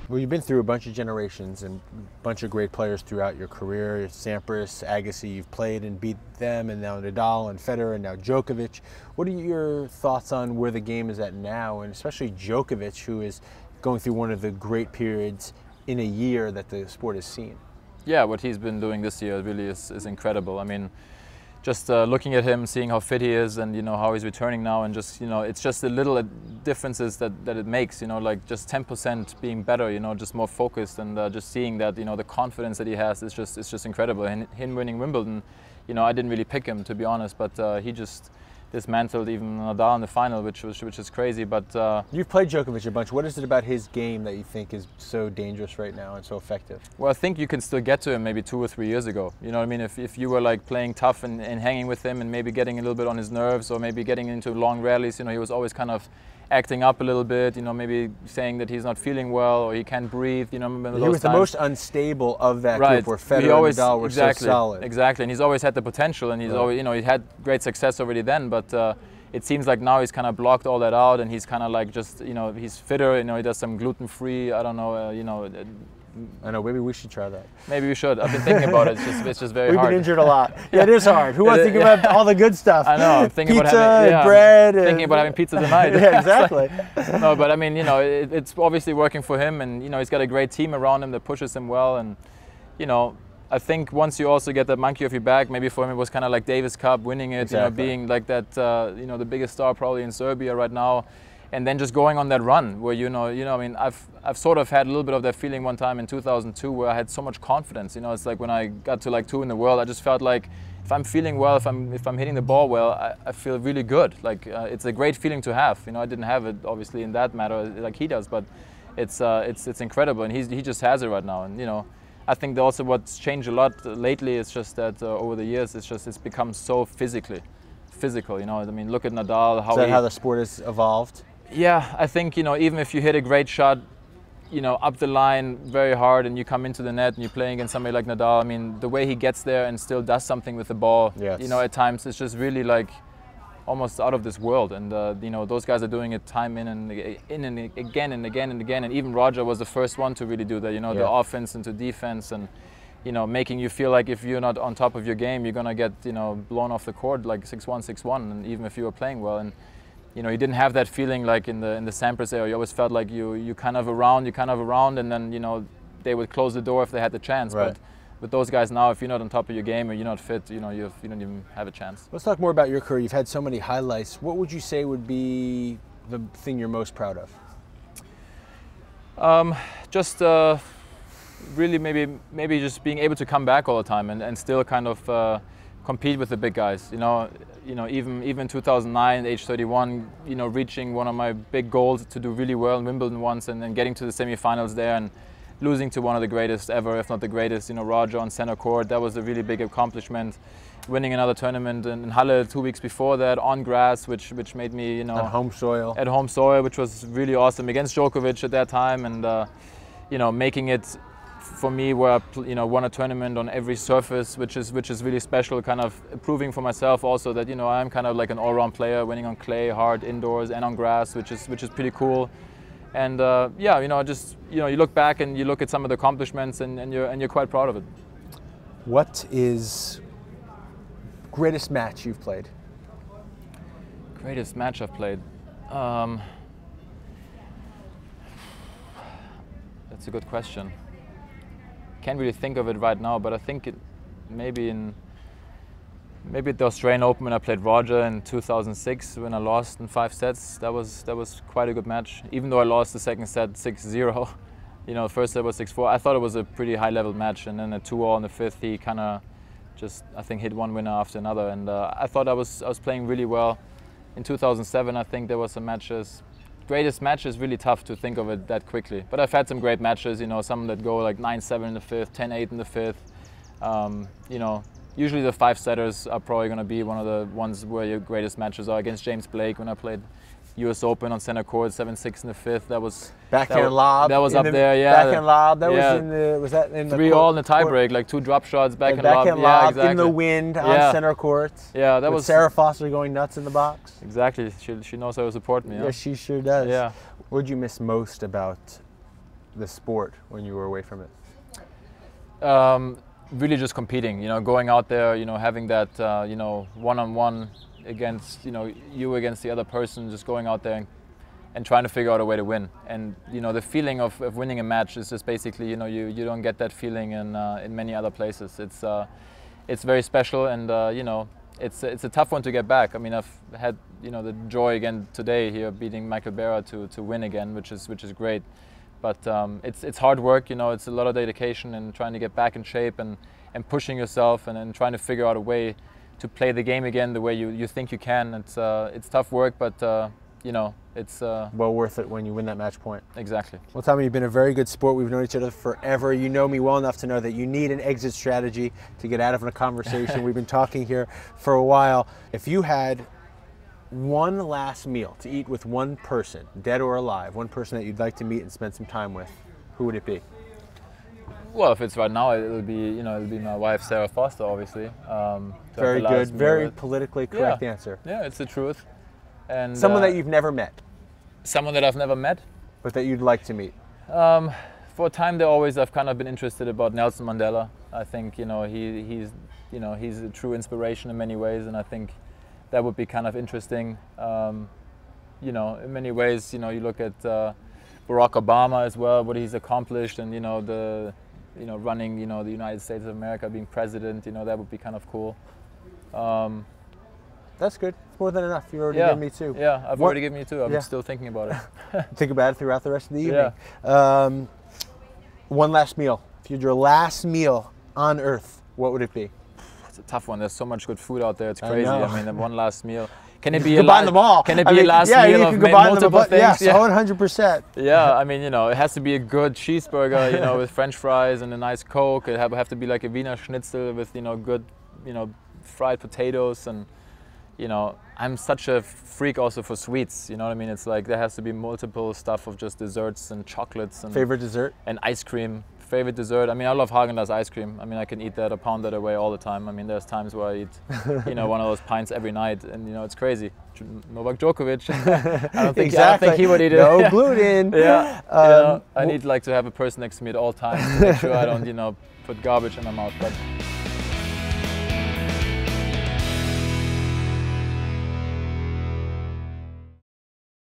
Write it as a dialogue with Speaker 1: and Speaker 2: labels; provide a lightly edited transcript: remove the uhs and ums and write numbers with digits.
Speaker 1: Well, you've been through a bunch of generations and a bunch of great players throughout your career. Sampras, Agassi, you've played and beat them, and now Nadal and Federer, and now Djokovic. What are your thoughts on where the game is at now, and especially Djokovic, who is going through one of the great periods in a year that the sport has seen?
Speaker 2: Yeah, what he's been doing this year really is incredible. I mean, just looking at him, seeing how fit he is, and how he's returning now, and just it's just the little differences that it makes. Like just 10% being better. Just more focused, and just seeing that the confidence that he has is just incredible. And him winning Wimbledon, I didn't really pick him, to be honest, but he just dismantled even Nadal in the final, which is crazy. But
Speaker 1: you've played Djokovic a bunch. What is it about his game that you think is so dangerous right now and so effective?
Speaker 2: Well, I think you can still get to him maybe 2 or 3 years ago. You know what I mean? If you were like playing tough and hanging with him and maybe getting a little bit on his nerves, or maybe getting into long rallies, he was always kind of acting up a little bit, maybe saying that he's not feeling well or he can't breathe, remember those
Speaker 1: He was
Speaker 2: times?
Speaker 1: the most unstable of that
Speaker 2: Right.
Speaker 1: group, where Federer and Nadal were so solid.
Speaker 2: Exactly, and he's always had the potential, and he's always, he had great success already then, but it seems like now he's kind of blocked all that out, and he's kind of like just, he's fitter, he does some gluten-free, I don't know,
Speaker 1: I know, maybe we should try that.
Speaker 2: Maybe we should. I've been thinking about it. It's just very hard.
Speaker 1: We've been injured a lot. Yeah, it is hard. Who wants to think about all the good stuff?
Speaker 2: I know. I'm thinking
Speaker 1: pizza
Speaker 2: about having
Speaker 1: bread.
Speaker 2: Thinking about having pizza tonight.
Speaker 1: Yeah, exactly.
Speaker 2: No, but I mean, it's obviously working for him, and he's got a great team around him that pushes him well, and I think once you also get that monkey off your back, maybe for him it was kind of like Davis Cup, winning it,
Speaker 1: exactly.
Speaker 2: Being like that, the biggest star probably in Serbia right now. And then just going on that run where, I mean, I've sort of had a little bit of that feeling one time in 2002 where I had so much confidence. It's like when I got to like 2 in the world, I just felt like if I'm feeling well, if I'm hitting the ball well, I feel really good. Like it's a great feeling to have. I didn't have it obviously in that matter like he does, but it's incredible, and he just has it right now. And I think also what's changed a lot lately is just that over the years it's become so physical. I mean, look at Nadal.
Speaker 1: Is that how the sport has evolved?
Speaker 2: Yeah, I think, even if you hit a great shot, up the line very hard, and you come into the net and you're playing against somebody like Nadal, I mean, the way he gets there and still does something with the ball,
Speaker 1: yes.
Speaker 2: At times it's just really like almost out of this world. And, those guys are doing it time in and again and again and again. And even Roger was the first one to really do that, the offense into defense, and, making you feel like if you're not on top of your game, you're going to get, blown off the court like 6-1, 6-1, and even if you were playing well. And, you didn't have that feeling like in the Sampras era. You always felt like you kind of around, and then they would close the door if they had the chance.
Speaker 1: Right.
Speaker 2: But with those guys now, if you're not on top of your game or you're not fit, you don't even have a chance.
Speaker 1: Let's talk more about your career. You've had so many highlights. What would you say would be the thing you're most proud of?
Speaker 2: Just really maybe just being able to come back all the time and still kind of compete with the big guys. Even 2009, age 31, reaching one of my big goals to do really well in Wimbledon once, and then getting to the semi-finals there and losing to one of the greatest ever, if not the greatest, Roger on center court. That was a really big accomplishment. Winning another tournament in Halle 2 weeks before that on grass, which made me,
Speaker 1: at home soil.
Speaker 2: At home soil, which was really awesome against Djokovic at that time, and making it for me where I won a tournament on every surface, which is really special, kind of proving for myself also that I'm kind of like an all-round player, winning on clay, hard, indoors, and on grass, which is pretty cool. And you look back and you look at some of the accomplishments, and you're quite proud of it.
Speaker 1: What is greatest match you've played?
Speaker 2: Greatest match I've played. That's a good question. Can't really think of it right now, but I think it maybe at the Australian Open when I played Roger in 2006 when I lost in 5 sets. That was quite a good match. Even though I lost the second set 6-0, the first set was 6-4. I thought it was a pretty high-level match, and then a 2-all in the fifth, he kind of just I think hit one winner after another, and I thought I was playing really well. In 2007, I think there was some matches. Greatest match is really tough to think of it that quickly, but I've had some great matches, some that go like 9-7 in the fifth, 10-8 in the fifth. Usually the 5-setters are probably going to be one of the ones where your greatest matches are. Against James Blake when I played US Open on center court, 7-6 in the fifth. That was
Speaker 1: backhand lob.
Speaker 2: That was up there, yeah.
Speaker 1: Backhand lob. That was that in the
Speaker 2: 3-all in the tiebreak, like 2 drop shots, backhand lob.
Speaker 1: Yeah,
Speaker 2: exactly.
Speaker 1: In the wind on center court.
Speaker 2: Yeah, that was
Speaker 1: Sarah Foster going nuts in the box.
Speaker 2: Exactly. She knows how to support me.
Speaker 1: Yeah, she sure does.
Speaker 2: Yeah.
Speaker 1: What did you miss most about the sport when you were away from it?
Speaker 2: Really just competing, going out there, having that, one-on-one against, you against the other person, just going out there and trying to figure out a way to win. And, the feeling of winning a match is just basically, you don't get that feeling in many other places. It's very special, and, it's a tough one to get back. I mean, I've had, the joy again today here beating Michael Berra to win again, which is great. But it's hard work, it's a lot of dedication and trying to get back in shape and pushing yourself and trying to figure out a way to play the game again the way you think you can. It's tough work, but it's
Speaker 1: well worth it when you win that match point.
Speaker 2: Exactly.
Speaker 1: Well, Tommy, you've been a very good sport. We've known each other forever. You know me well enough to know that you need an exit strategy to get out of a conversation. We've been talking here for a while. If you had one last meal to eat with one person, dead or alive, one person that you'd like to meet and spend some time with, who would it be?
Speaker 2: Well, if it's right now, it'll be my wife, Sarah Foster, obviously.
Speaker 1: Very good, very politically correct answer.
Speaker 2: Yeah, it's the truth. And
Speaker 1: someone that you've never met.
Speaker 2: Someone that I've never met,
Speaker 1: but that you'd like to meet.
Speaker 2: For a time I've kind of been interested about Nelson Mandela. I think he's a true inspiration in many ways, and I think that would be kind of interesting. In many ways, you look at Barack Obama as well, what he's accomplished, and running the United States of America, being president. That would be kind of cool.
Speaker 1: That's good. It's more than enough. You already given me two.
Speaker 2: Yeah, I've already given you two. I'm still thinking about it.
Speaker 1: Think about it throughout the rest of the evening. Yeah. One last meal. If you had your last meal on Earth, what would it be?
Speaker 2: It's a tough one. There's so much good food out there. It's crazy. I mean, one last meal. Can it be
Speaker 1: combine them all?
Speaker 2: Can it be a last meal of multiple things?
Speaker 1: Yes, 100%.
Speaker 2: Yeah, I mean, it has to be a good cheeseburger, with French fries and a nice Coke. It have to be like a Wiener Schnitzel with, good, fried potatoes. And, I'm such a freak also for sweets. You know what I mean? It's like there has to be multiple stuff of just desserts and chocolates. And
Speaker 1: favorite dessert?
Speaker 2: And ice cream. Favorite dessert? I mean, I love Haagen-Dazs ice cream. I mean, I can eat that, a pound that away all the time. I mean, there's times where I eat, one of those pints every night, and it's crazy. Novak Djokovic, I don't think he would eat it.
Speaker 1: No gluten.
Speaker 2: I need to have a person next to me at all times to make sure I don't, put garbage in my mouth. But